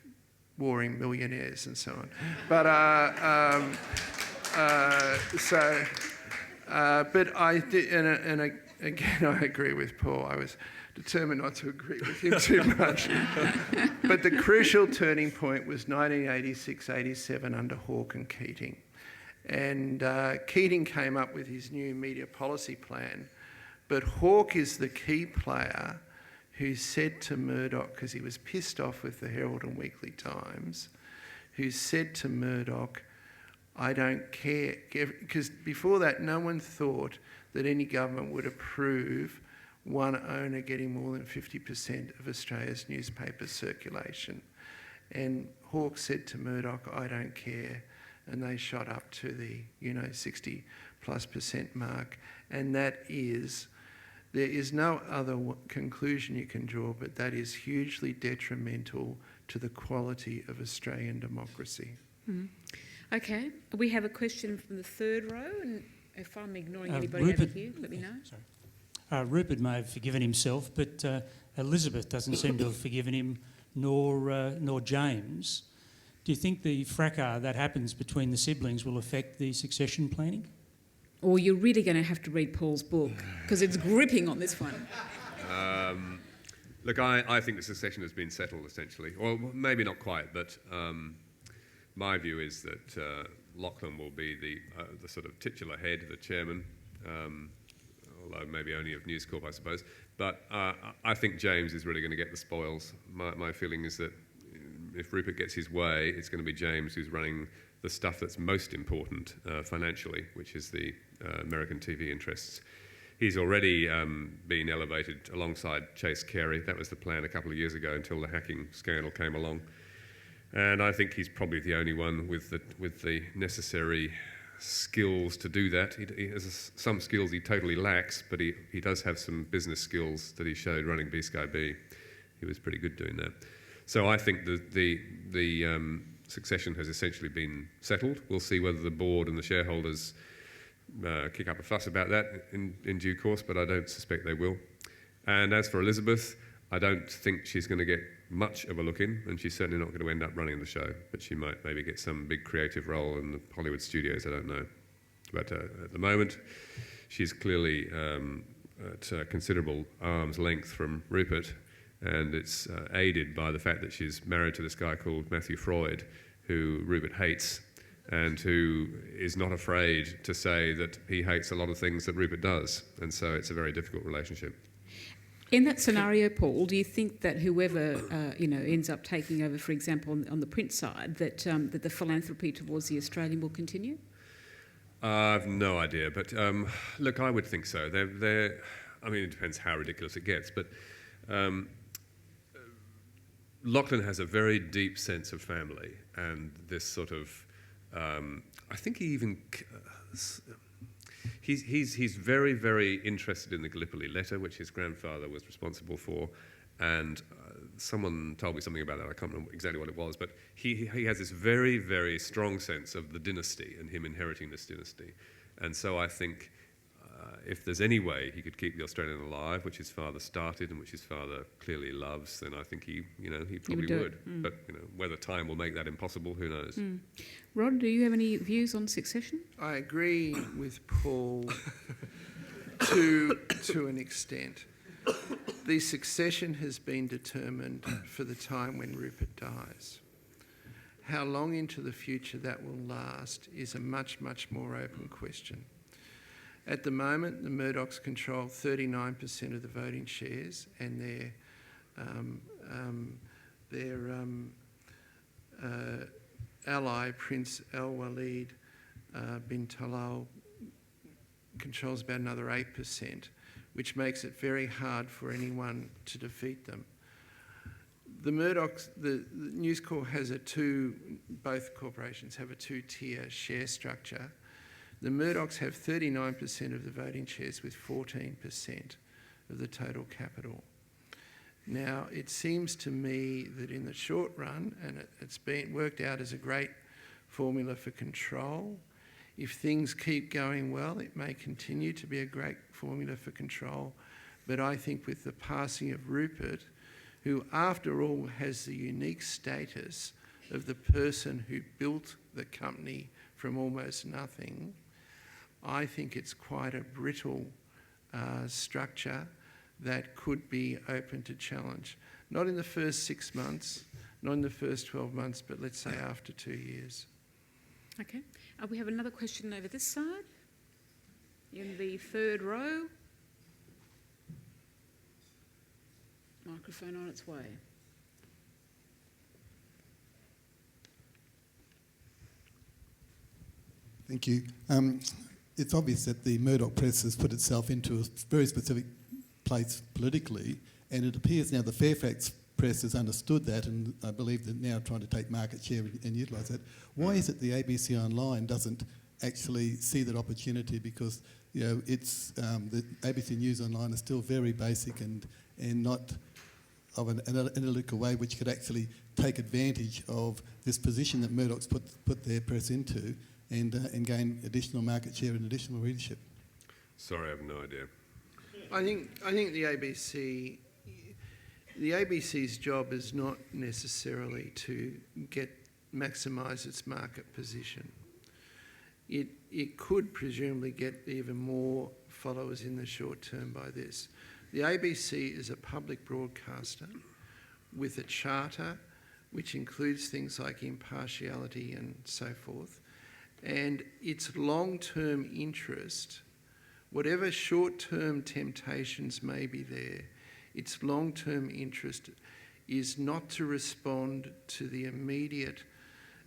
warring millionaires and so on. But but I did, and again, I agree with Paul. I was determined not to agree with him too much. But the crucial turning point was 1986-87 under Hawke and Keating. And Keating came up with his new media policy plan, but Hawke is the key player who said to Murdoch, because he was pissed off with the Herald and Weekly Times, who said to Murdoch, I don't care, because before that no one thought that any government would approve one owner getting more than 50% of Australia's newspaper circulation. And Hawke said to Murdoch, I don't care, and they shot up to the 60+% mark. And that is, there is no other conclusion you can draw, but that is hugely detrimental to the quality of Australian democracy. Mm. Okay, we have a question from the third row, and if I'm ignoring anybody over here, let me know. Sorry. Rupert may have forgiven himself, but Elizabeth doesn't seem to have forgiven him, nor James. Do you think the fracas that happens between the siblings will affect the succession planning? Or you're really going to have to read Paul's book, because it's gripping on this one. Look, I think the succession has been settled, essentially. Well, maybe not quite, but my view is that Lachlan will be the sort of titular head, the chairman, although maybe only of News Corp, I suppose. But I think James is really going to get the spoils. My feeling is that if Rupert gets his way, it's going to be James who's running the stuff that's most important financially, which is the American TV interests. He's already been elevated alongside Chase Carey. That was the plan a couple of years ago until the hacking scandal came along. And I think he's probably the only one with the necessary skills to do that. He has some skills he totally lacks, but he does have some business skills that he showed running B-Sky-B. He was pretty good doing that. So I think the succession has essentially been settled. We'll see whether the board and the shareholders kick up a fuss about that in due course, but I don't suspect they will. And as for Elizabeth, I don't think she's going to get much of a look in, and she's certainly not going to end up running the show, but she might maybe get some big creative role in the Hollywood studios, I don't know. But at the moment, she's clearly at considerable arm's length from Rupert, and it's aided by the fact that she's married to this guy called Matthew Freud, who Rupert hates, and who is not afraid to say that he hates a lot of things that Rupert does, and so it's a very difficult relationship. In that scenario, Paul, do you think that whoever ends up taking over, for example, on the print side, that the philanthropy towards the Australian will continue? I've no idea, but look, I would think so. I mean, it depends how ridiculous it gets, but Lachlan has a very deep sense of family, and this sort of, I think he even. He's very, very interested in the Gallipoli letter, which his grandfather was responsible for, and someone told me something about that. I can't remember exactly what it was, but he has this very, very strong sense of the dynasty and him inheriting this dynasty. And so I think if there's any way he could keep the Australian alive, which his father started and which his father clearly loves, then I think he probably would. But whether time will make that impossible, who knows? Rod, do you have any views on succession? I agree with Paul to an extent. The succession has been determined for the time when Rupert dies. How long into the future that will last is a much, much more open question. At the moment, the Murdochs control 39% of the voting shares, and their ally, Prince Al Walid bin Talal, controls about another 8%, which makes it very hard for anyone to defeat them. The Murdochs, the News Corp has both corporations have a two-tier share structure. The Murdochs have 39% of the voting shares with 14% of the total capital. Now, it seems to me that in the short run, and it's been worked out as a great formula for control, if things keep going well, it may continue to be a great formula for control. But I think with the passing of Rupert, who after all has the unique status of the person who built the company from almost nothing, I think it's quite a brittle structure that could be open to challenge. Not in the first 6 months, not in the first 12 months, but let's say after 2 years. Okay. We have another question over this side, in the third row. Microphone on its way. Thank you. It's obvious that the Murdoch press has put itself into a very specific place politically, and it appears now the Fairfax press has understood that, and I believe they're now trying to take market share and utilise that. Why is it the ABC Online doesn't actually see that opportunity? Because it's the ABC News Online is still very basic and not of an analytical way which could actually take advantage of this position that Murdoch's put their press into and gain additional market share and additional readership. Sorry, I have no idea. I think the ABC's job is not necessarily to maximise its market position. It could presumably get even more followers in the short term by this. The ABC is a public broadcaster with a charter, which includes things like impartiality and so forth, and its long-term interest, whatever short-term temptations may be there, its long-term interest is not to respond to the immediate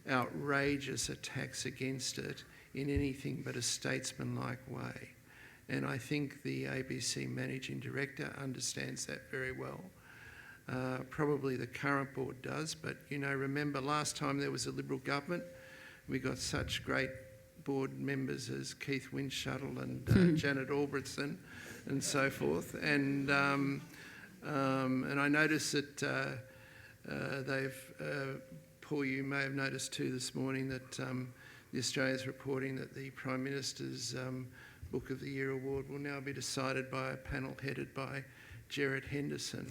outrageous attacks against it in anything but a statesmanlike way. And I think the ABC Managing Director understands that very well. Probably the current board does, but remember last time there was a Liberal government, we got such great board members as Keith Windshuttle and Janet Albrechtson and so forth. And I noticed that Paul, you may have noticed too this morning that the Australia's reporting that the Prime Minister's Book of the Year award will now be decided by a panel headed by Gerard Henderson.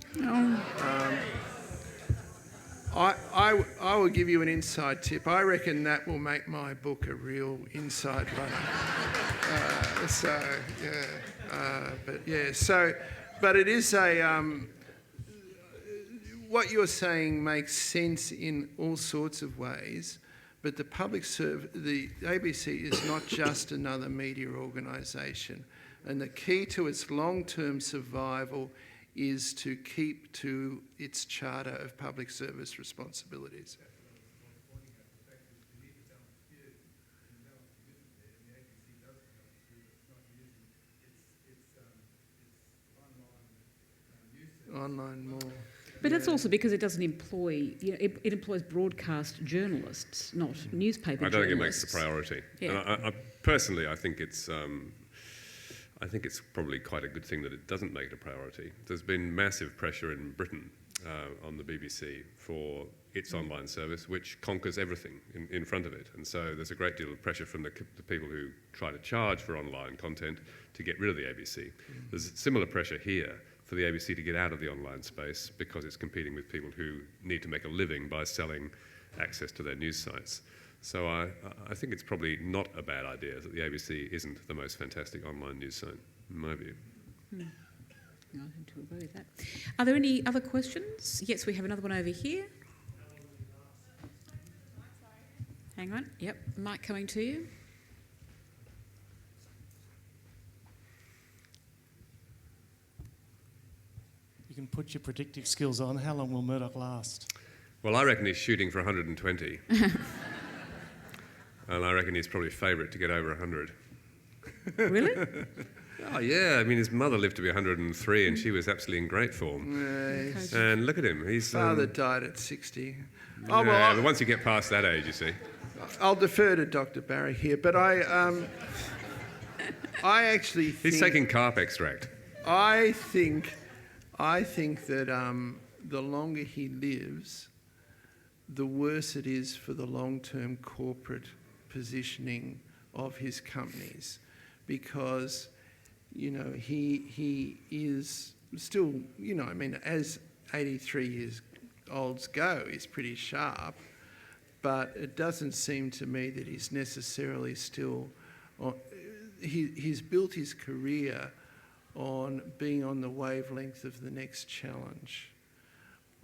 I will give you an inside tip. I reckon that will make my book a real inside runner. But it is a... what you're saying makes sense in all sorts of ways, but the ABC is not just another media organisation, and the key to its long-term survival is to keep to its charter of public service responsibilities. Online more. But that's also because it doesn't employ, it employs broadcast journalists, not newspaper journalists. I don't think it makes the priority. Yeah. And personally, I think it's probably quite a good thing that it doesn't make it a priority. There's been massive pressure in Britain on the BBC for its online service, which conquers everything in front of it. And so there's a great deal of pressure from the people who try to charge for online content to get rid of the ABC. There's similar pressure here for the ABC to get out of the online space because it's competing with people who need to make a living by selling access to their news sites. So I think it's probably not a bad idea that the ABC isn't the most fantastic online news site, in my view. I tend to agree with that. Are there any other questions? Yes, we have another one over here. Hang on. Yep, mic coming to you. You can put your predictive skills on. How long will Murdoch last? Well, I reckon he's shooting for 120. And I reckon he's probably favourite to get over 100. Really? Oh, yeah. I mean, his mother lived to be 103 and she was absolutely in great form. And look at him. His father died at 60. But once you get past that age, you see. I'll defer to Dr. Barry here, but I actually think... He's taking carp extract. I think that the longer he lives, the worse it is for the long-term corporate positioning of his companies, because he is still, as 83 years olds go, he's pretty sharp, but it doesn't seem to me that he's necessarily still he's built his career on being on the wavelength of the next challenge.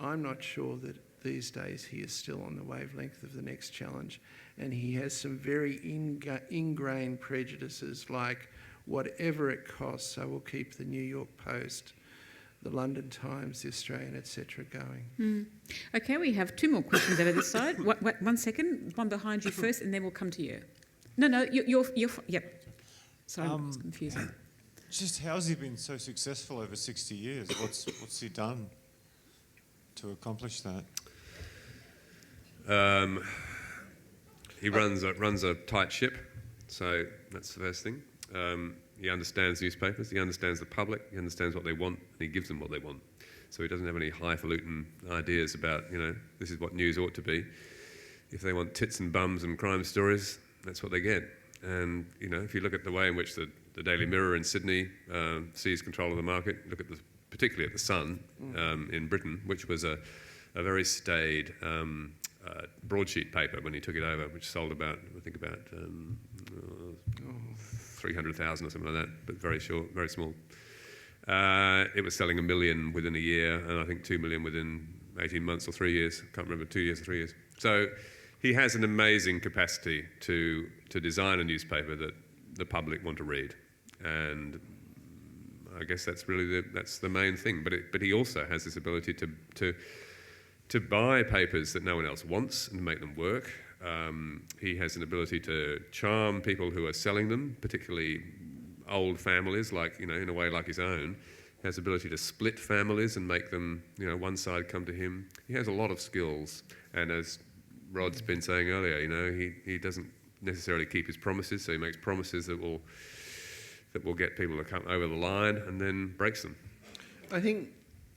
I'm not sure that these days he is still on the wavelength of the next challenge, and he has some very ingrained prejudices like whatever it costs, I will keep the New York Post, the London Times, the Australian, etc. going. Okay, we have two more questions over this side. Wait, 1 second, one behind you first, and then we'll come to you. No, you're yep. Sorry, it's confusing. Just how's he been so successful over 60 years? What's he done to accomplish that? He runs a tight ship, so that's the first thing. He understands newspapers, he understands the public, he understands what they want, and he gives them what they want. So he doesn't have any highfalutin ideas about, this is what news ought to be. If they want tits and bums and crime stories, that's what they get. And, if you look at the way in which the Daily Mirror in Sydney sees control of the market, look at particularly at the Sun in Britain, which was a very staid broadsheet paper when he took it over, which sold about 300,000 or something like that, but very short, very small. It was selling 1 million within a year, and I think 2 million within 18 months or 3 years. I can't remember, 2 years or 3 years. So he has an amazing capacity to design a newspaper that the public want to read, and I guess that's really that's the main thing. But he also has this ability to buy papers that no one else wants and make them work. He has an ability to charm people who are selling them, particularly old families, like, you know, in a way like his own. He has the ability to split families and make them, you know, one side come to him. He has a lot of skills, and as Rod's been saying earlier, you know, he doesn't necessarily keep his promises, so he makes promises that will get people to come over the line and then breaks them. I think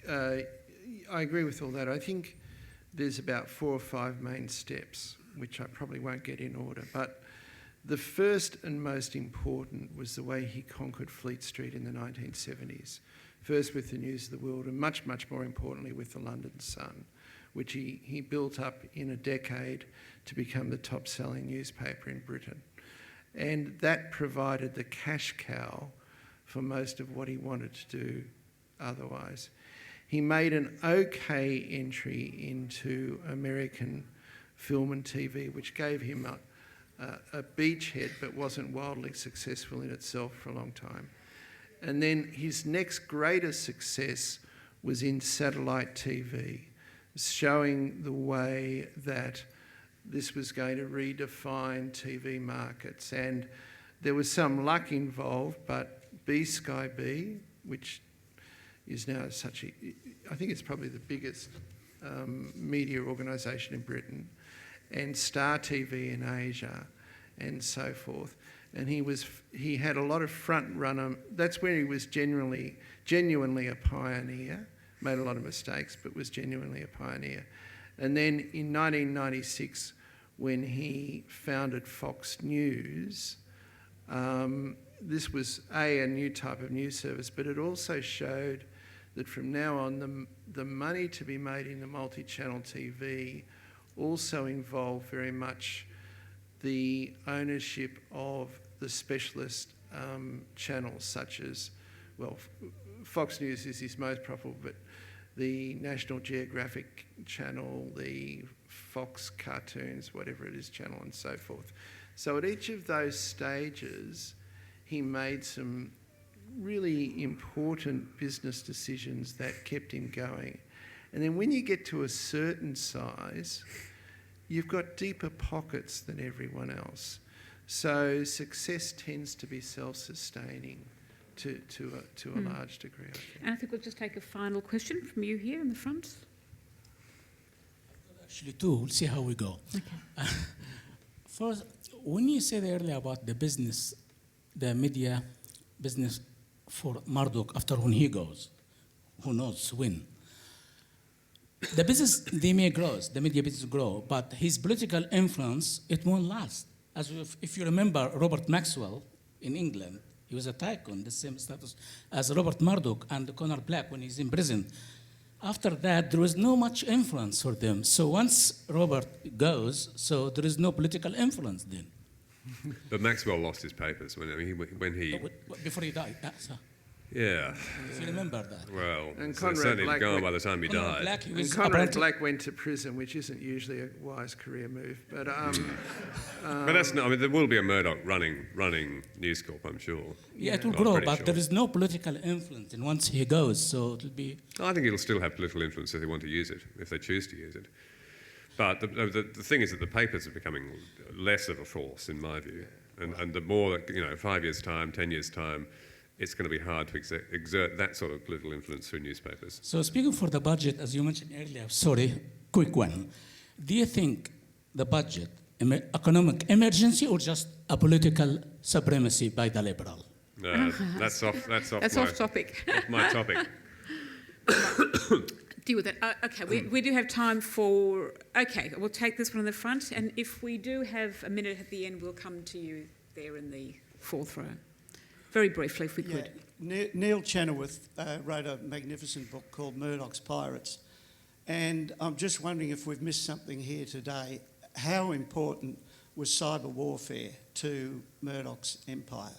I agree with all that. I think there's about 4 or 5 main steps, which I probably won't get in order. But the first and most important was the way he conquered Fleet Street in the 1970s. First with the News of the World, and much, much more importantly with the London Sun, which he built up in a decade to become the top-selling newspaper in Britain. And that provided the cash cow for most of what he wanted to do otherwise. He made an okay entry into American film and TV, which gave him a beachhead but wasn't wildly successful in itself for a long time. And then his next greatest success was in satellite TV, showing the way that this was going to redefine TV markets. And there was some luck involved, but Sky B, which is now I think it's probably the biggest media organisation in Britain, and Star TV in Asia, and so forth. And he had a lot of front runner. That's where he was genuinely a pioneer. Made a lot of mistakes, but was genuinely a pioneer. And then in 1996, when he founded Fox News, this was a new type of news service, but it also showed that from now on, the money to be made in the multi-channel TV also involved very much the ownership of the specialist channels, such as, well, Fox News is his most profitable, but the National Geographic channel, the Fox Cartoons, whatever it is, channel, and so forth. So at each of those stages, he made some really important business decisions that kept him going. And then when you get to a certain size, you've got deeper pockets than everyone else. So success tends to be self-sustaining to a large degree, I think. And I think we'll just take a final question from you here in the front. Actually, two. We'll see how we go. Okay. First, when you said earlier about the business, the media business for Murdoch after when he goes, who knows when? The business, the media business grow, but his political influence, it won't last. As if you remember Robert Maxwell in England, he was a tycoon, the same status as Rupert Murdoch and Conor Black when he's in prison. After that, there was no much influence for them. So once Robert goes, so there is no political influence then. But Maxwell lost his papers when he before he died. Yeah. If you remember that. Well, And so Conrad certainly Black gone by the time he Conrad died. Black, he And was Conrad Black went to prison, which isn't usually a wise career move. But But that's not. I mean, there will be a Murdoch running News Corp, I'm sure. Yeah, it will I'm grow, pretty but sure. there is no political influence. And once he goes, so it'll be. I think it'll still have political influence if they want to use it, if they choose to use it. But the thing is that the papers are becoming less of a force, in my view. And the more that, 5 years' time, 10 years' time, it's going to be hard to exert that sort of political influence through newspapers. So speaking for the budget, as you mentioned earlier, sorry, quick one. Do you think the budget, economic emergency or just a political supremacy by the Liberal? That's off topic. Off my topic. Deal with that. Okay, we do have time for... Okay, we'll take this one in the front, and if we do have a minute at the end, we'll come to you there in the fourth row. Very briefly, if we could. Neil Chenoweth wrote a magnificent book called Murdoch's Pirates, and I'm just wondering if we've missed something here today. How important was cyber warfare to Murdoch's empire?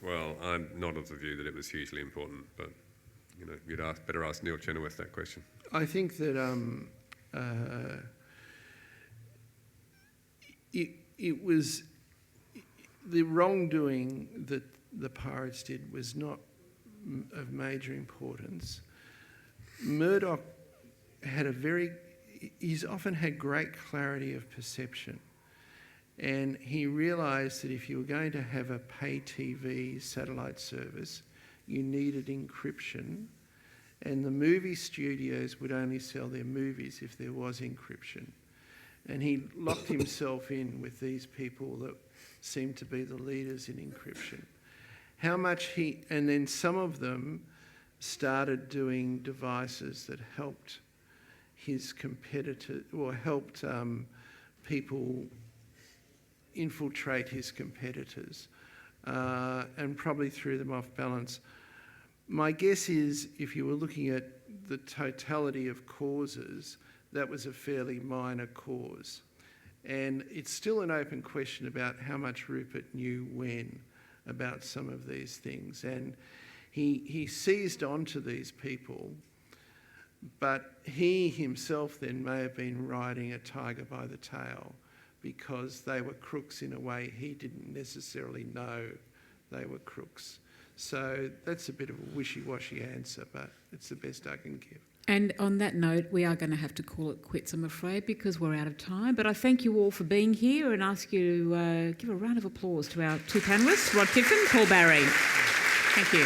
Well, I'm not of the view that it was hugely important, but you'd better ask Neil Chenoweth that question. I think that it was the wrongdoing that the pirates did was not of major importance. Murdoch he's often had great clarity of perception, and he realised that if you were going to have a pay TV satellite service, you needed encryption, and the movie studios would only sell their movies if there was encryption. And he locked himself in with these people that seemed to be the leaders in encryption. And then some of them started doing devices that helped his competitor, or helped people infiltrate his competitors, and probably threw them off balance. My guess is, if you were looking at the totality of causes, that was a fairly minor cause. And it's still an open question about how much Rupert knew when about some of these things. And he seized onto these people, but he himself then may have been riding a tiger by the tail, because they were crooks in a way he didn't necessarily know they were crooks. So that's a bit of a wishy-washy answer, but it's the best I can give. And on that note, we are going to have to call it quits, I'm afraid, because we're out of time. But I thank you all for being here and ask you to give a round of applause to our two panellists, Rod Tiffin, Paul Barry. Thank you.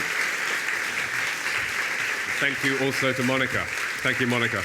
Thank you also to Monica. Thank you, Monica.